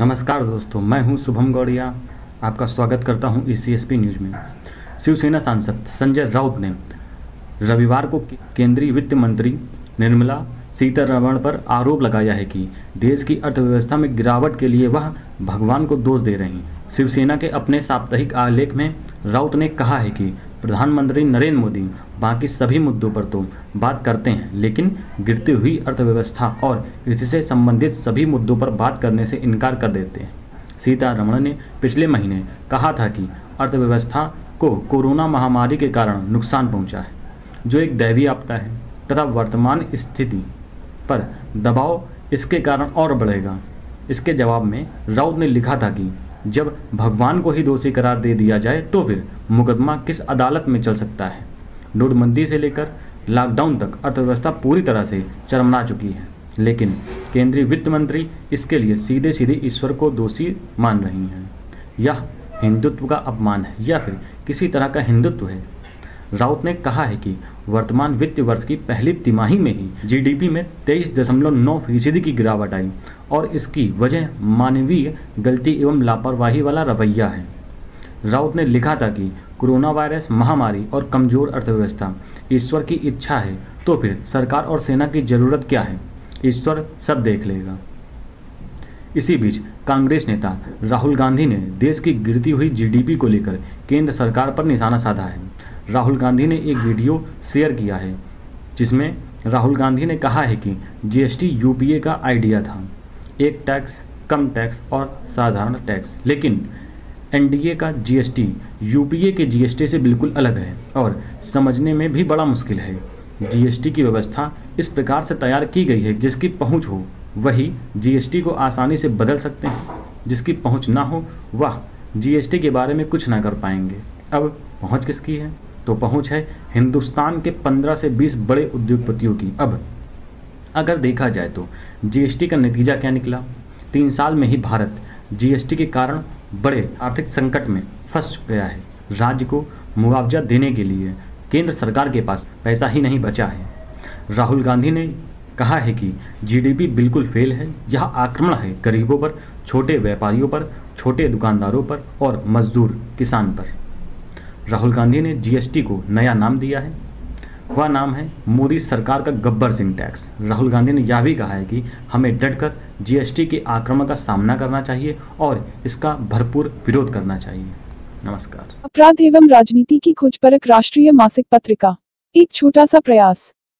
नमस्कार दोस्तों, मैं हूं शुभम गौड़िया। आपका स्वागत करता हूं ECSP न्यूज़ में। शिवसेना सांसद संजय राउत ने रविवार को केंद्रीय वित्त मंत्री निर्मला सीतारमण पर आरोप लगाया है कि देश की अर्थव्यवस्था में गिरावट के लिए वह भगवान को दोष दे रही हैं। शिवसेना के अपने साप्ताहिक आलेख में राउत ने कहा है कि प्रधानमंत्री नरेंद्र मोदी बाकी सभी मुद्दों पर तो बात करते हैं, लेकिन गिरती हुई अर्थव्यवस्था और इससे संबंधित सभी मुद्दों पर बात करने से इनकार कर देते हैं। सीतारमण ने पिछले महीने कहा था कि अर्थव्यवस्था को कोरोना महामारी के कारण नुकसान पहुंचा है, जो एक दैवीय आपदा है, तथा वर्तमान स्थिति पर दबाव इसके कारण और बढ़ेगा। इसके जवाब में राउत ने लिखा था कि जब भगवान को ही दोषी करार दे दिया जाए तो फिर मुकदमा किस अदालत में चल सकता है। नोटबंदी से लेकर लॉकडाउन तक अर्थव्यवस्था पूरी तरह से चरमरा चुकी है, लेकिन केंद्रीय वित्त मंत्री इसके लिए सीधे सीधे ईश्वर को दोषी मान रही हैं। यह हिंदुत्व का अपमान है या फिर किसी तरह का हिंदुत्व है। राउत ने कहा है कि वर्तमान वित्त वर्ष की पहली तिमाही में ही GDP में 23.9% की गिरावट आई और इसकी वजह मानवीय गलती एवं लापरवाही वाला रवैया है। राउत ने लिखा था कि कोरोना वायरस महामारी और कमजोर अर्थव्यवस्था ईश्वर की इच्छा है तो फिर सरकार और सेना की जरूरत क्या है, ईश्वर सब देख लेगा। इसी बीच कांग्रेस नेता राहुल गांधी ने देश की गिरती हुई GDP को लेकर केंद्र सरकार पर निशाना साधा है। राहुल गांधी ने एक वीडियो शेयर किया है जिसमें राहुल गांधी ने कहा है कि GST UPA का आइडिया था, एक टैक्स, कम टैक्स और साधारण टैक्स, लेकिन NDA का GST UPA के GST से बिल्कुल अलग है और समझने में भी बड़ा मुश्किल है। GST की व्यवस्था इस प्रकार से तैयार की गई है जिसकी पहुंच हो वही GST को आसानी से बदल सकते हैं, जिसकी पहुंच ना हो वह GST के बारे में कुछ ना कर पाएंगे। अब पहुंच किसकी है? तो पहुंच है हिंदुस्तान के 15 से 20 बड़े उद्योगपतियों की। अब अगर देखा जाए तो GST का नतीजा क्या निकला? 3 साल में ही भारत GST के कारण बड़े आर्थिक संकट में फंस गया है। राज्य को मुआवजा देने के लिए केंद्र सरकार के पास पैसा ही नहीं बचा है। राहुल गांधी ने कहा है कि GDP बिल्कुल फेल है। यह आक्रमण है गरीबों पर, छोटे व्यापारियों पर, छोटे दुकानदारों पर और मजदूर किसान पर। राहुल गांधी ने GST को नया नाम दिया है, वह नाम है मोदी सरकार का गब्बर सिंह टैक्स। राहुल गांधी ने यह भी कहा है कि हमें डटकर GST के आक्रमण का सामना करना चाहिए और इसका भरपूर विरोध करना चाहिए। नमस्कार। अपराध एवं राजनीति की खोजपरक राष्ट्रीय मासिक पत्रिका, एक छोटा सा प्रयास।